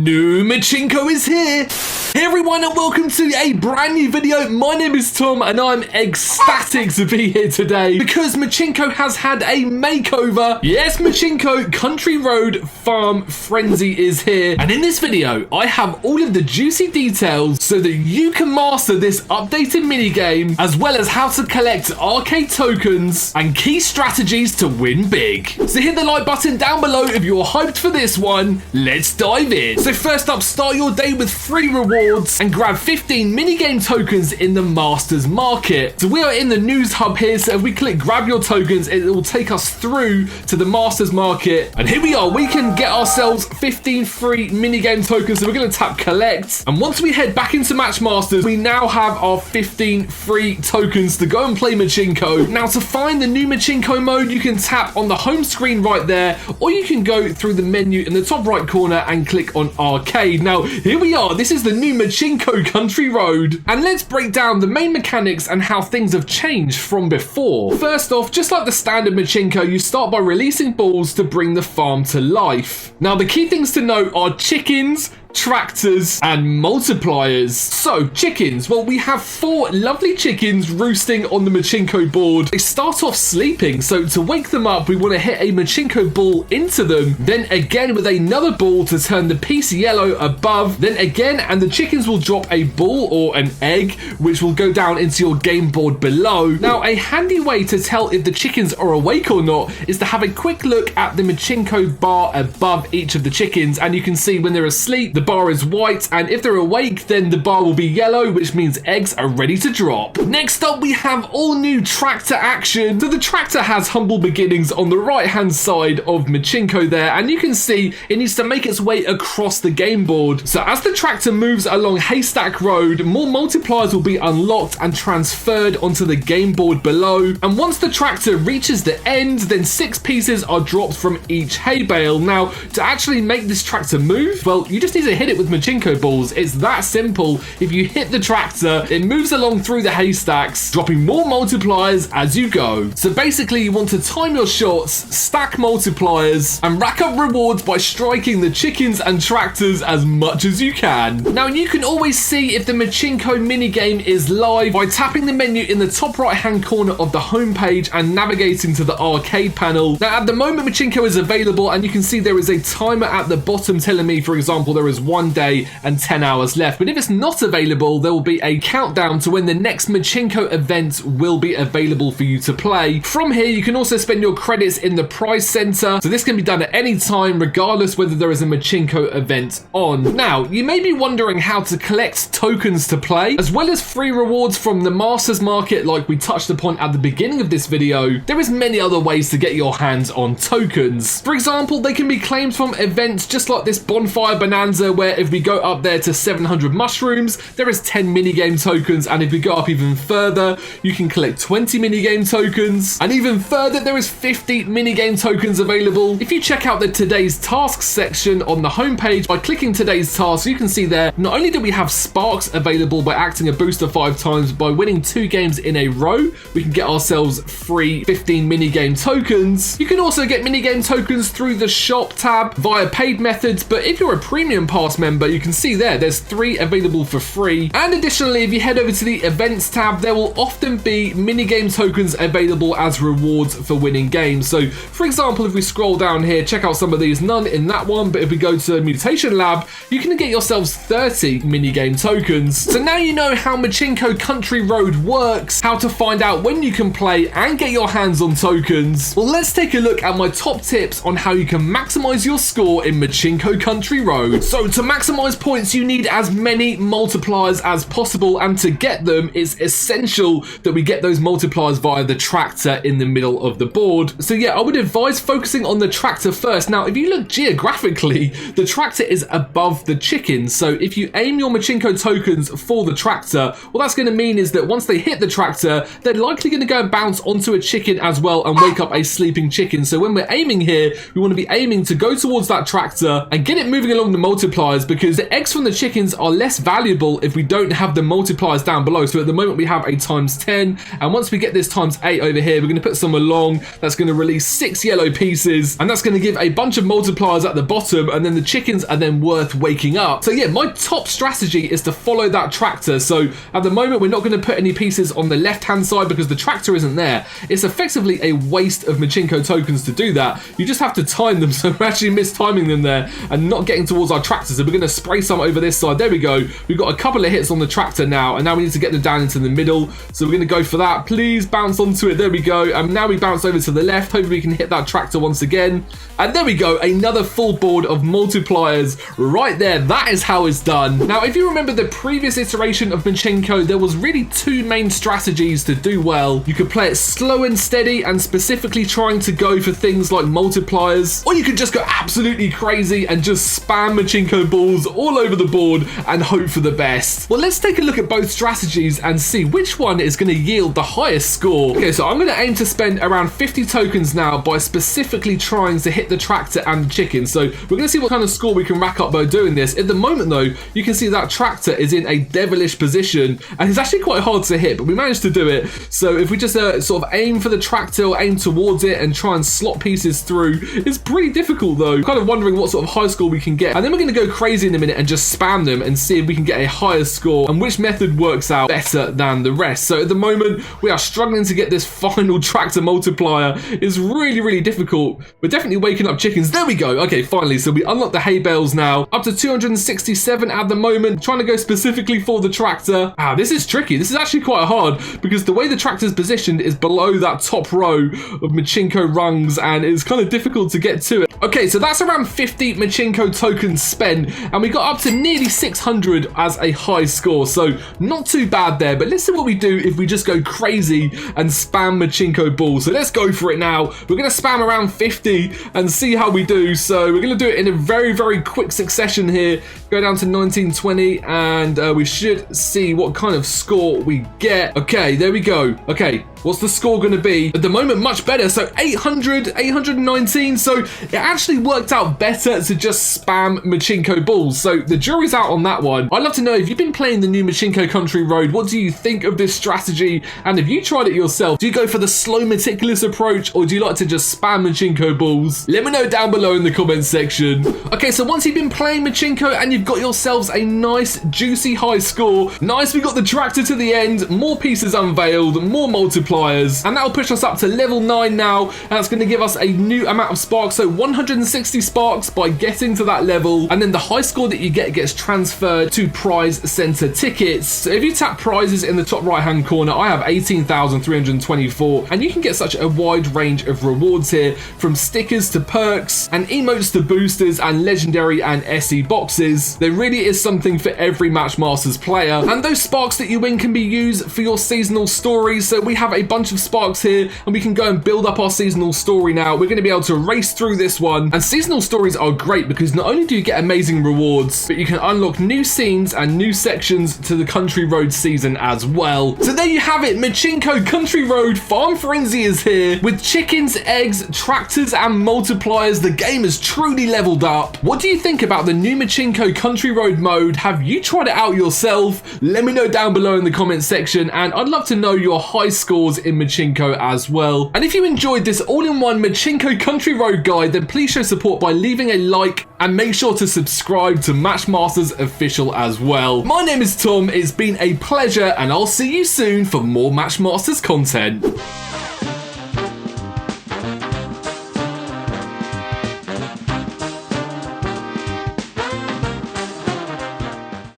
New Matchinko is here! Hey everyone and welcome to a brand new video. My name is Tom and I'm ecstatic to be here today because Matchinko has had a makeover. Yes, Matchinko Country Road Farm Frenzy is here. And in this video, I have all of the juicy details so that you can master this updated minigame, as well as how to collect arcade tokens and key strategies to win big. So hit the like button down below if you're hyped for this one. Let's dive in. So first up, start your day with free rewards and grab 15 minigame tokens in the Masters Market. So we are in the news hub here, so if we click grab your tokens, it will take us through to the Masters Market. And here we are, we can get ourselves 15 free minigame tokens. So we're going to tap collect. And once we head back into Match Masters, we now have our 15 free tokens to go and play Matchinko. Now to find the new Matchinko mode, you can tap on the home screen right there, or you can go through the menu in the top right corner and click on arcade. Now here we are, this is the new Matchinko Country Road, and let's break down the main mechanics and how things have changed from before. First off, just like the standard Matchinko, you start by releasing balls to bring the farm to life. Now the key things to note are chickens, tractors and multipliers. So chickens, well, we have 4 lovely chickens roosting on the Matchinko board. They start off sleeping, so to wake them up we want to hit a Matchinko ball into them, then again with another ball to turn the piece yellow above, then again, and the chickens will drop a ball or an egg which will go down into your game board below. Now a handy way to tell if the chickens are awake or not is to have a quick look at the Matchinko bar above each of the chickens, and you can see when they're asleep the bar is white, and if they're awake then the bar will be yellow, which means eggs are ready to drop. Next up we have all new tractor action. So the tractor has humble beginnings on the right hand side of Matchinko there, and you can see it needs to make its way across the game board. So as the tractor moves along Haystack Road, more multipliers will be unlocked and transferred onto the game board below, and once the tractor reaches the end, then 6 pieces are dropped from each hay bale. Now to actually make this tractor move, well, you just need to hit it with Matchinko balls. It's that simple. If you hit the tractor, it moves along through the haystacks, dropping more multipliers as you go. So basically you want to time your shots, stack multipliers, and rack up rewards by striking the chickens and tractors as much as you can. Now you can always see if the Matchinko minigame is live by tapping the menu in the top right hand corner of the homepage and navigating to the arcade panel. Now at the moment Matchinko is available, and you can see there is a timer at the bottom telling me, for example, there is 1 day and 10 hours left. But if it's not available, there will be a countdown to when the next Matchinko event will be available for you to play. From here you can also spend your credits in the prize center, so this can be done at any time regardless whether there is a Matchinko event on. Now you may be wondering how to collect tokens to play, as well as free rewards from the Masters Market like we touched upon at the beginning of this video. There is many other ways to get your hands on tokens. For example, they can be claimed from events just like this bonfire bonanza, where if we go up there to 700 mushrooms, there is 10 minigame tokens, and if we go up even further, you can collect 20 minigame tokens, and even further there is 50 minigame tokens available. If you check out the today's tasks section on the homepage by clicking today's task, you can see there not only do we have sparks available by acting a booster 5 times, by winning 2 games in a row we can get ourselves free 15 minigame tokens. You can also get minigame tokens through the shop tab via paid methods, but if you're a premium pass member, you can see there's 3 available for free. And additionally, if you head over to the events tab, there will often be minigame tokens available as rewards for winning games. So for example, if we scroll down here, check out some of these, none in that one, but if we go to Mutation Lab, you can get yourselves 30 minigame tokens. So now you know how Matchinko Country Road works, how to find out when you can play and get your hands on tokens. Well, let's take a look at my top tips on how you can maximize your score in Matchinko Country Road. So to maximize points, you need as many multipliers as possible, and to get them, it's essential that we get those multipliers via the tractor in the middle of the board. So yeah, I would advise focusing on the tractor first. Now if you look geographically, the tractor is above the chickens, so if you aim your Matchinko tokens for the tractor, what that's going to mean is that once they hit the tractor, they're likely going to go and bounce onto a chicken as well and wake up a sleeping chicken. So when we're aiming here, we want to be aiming to go towards that tractor and get it moving along the multiplier multipliers, because the eggs from the chickens are less valuable if we don't have the multipliers down below. So at the moment we have a times 10, and once we get this times 8 over here, we're going to put some along. That's going to release 6 yellow pieces, and that's going to give a bunch of multipliers at the bottom, and then the chickens are then worth waking up. So yeah, my top strategy is to follow that tractor. So at the moment we're not going to put any pieces on the left hand side because the tractor isn't there. It's effectively a waste of Matchinko tokens to do that. You just have to time them, so we're actually mistiming them there and not getting towards our tractor. So we're going to spray some over this side. There we go. We've got a couple of hits on the tractor now, and now we need to get them down into the middle. So we're going to go for that. Please bounce onto it. There we go. And now we bounce over to the left. Hopefully we can hit that tractor once again. And there we go. Another full board of multipliers right there. That is how it's done. Now, if you remember the previous iteration of Matchinko, there was really two main strategies to do well. You could play it slow and steady and specifically trying to go for things like multipliers, or you could just go absolutely crazy and just spam Matchinko balls all over the board and hope for the best. Well, let's take a look at both strategies and see which one is going to yield the highest score. Okay, so I'm going to aim to spend around 50 tokens now by specifically trying to hit the tractor and the chicken. So we're going to see what kind of score we can rack up by doing this. At the moment though, you can see that tractor is in a devilish position and it's actually quite hard to hit, but we managed to do it. So if we just sort of aim for the tractor or aim towards it and try and slot pieces through, it's pretty difficult though. I'm kind of wondering what sort of high score we can get. And then we're going to go crazy in a minute and just spam them and see if we can get a higher score and which method works out better than the rest. So at the moment, we are struggling to get this final tractor multiplier. It's really, really difficult. We're definitely waking up chickens. There we go. Okay, finally. So we unlock the hay bales now. Up to 267 at the moment. Trying to go specifically for the tractor. This is tricky. This is actually quite hard because the way the tractor's positioned is below that top row of Matchinko rungs and it's kind of difficult to get to it. Okay, so that's around 50 Matchinko tokens spent and we got up to nearly 600 as a high score. So not too bad there, but let's see what we do if we just go crazy and spam Matchinko balls. So let's go for it now. We're going to spam around 50 and see how we do. So we're going to do it in a very, very quick succession here. Go down to 1920 and we should see what kind of score we get. Okay, there we go. Okay, what's the score going to be? At the moment, much better. So 819. So it actually worked out better to just spam Matchinko balls. So the jury's out on that one. I'd love to know if you've been playing the new Matchinko Country Road, what do you think of this strategy? And if you tried it yourself, do you go for the slow, meticulous approach or do you like to just spam Matchinko balls? Let me know down below in the comments section. Okay, so once you've been playing Matchinko and you've got yourselves a nice, juicy high score, nice, we got the tractor to the end, more pieces unveiled, more multipliers, and that'll push us up to level 9 now, and that's going to give us a new amount of sparks, so 160 sparks by getting to that level, and then the high score that you get gets transferred to prize center tickets. So if you tap prizes in the top right hand corner, I have 18,324, and you can get such a wide range of rewards here, from stickers to perks, and emotes to boosters, and legendary and SE boxes. There really is something for every Matchmasters player, and those sparks that you win can be used for your seasonal stories. So we have a bunch of sparks here and we can go and build up our seasonal story now. We're going to be able to race through this one, and seasonal stories are great because not only do you get amazing rewards, but you can unlock new scenes and new sections to the Country Road season as well. So there you have it, Matchinko Country Road Farm Frenzy is here with chickens, eggs, tractors and multipliers. The game is truly leveled up. What do you think about the new Matchinko Country Road mode? Have you tried it out yourself? Let me know down below in the comments section, and I'd love to know your high scores in Matchinko as well. And if you enjoyed this all-in-one Matchinko Country Road guide, then please show support by leaving a like and make sure to subscribe to Matchmasters Official as well. My name is Tom, it's been a pleasure, and I'll see you soon for more Matchmasters content.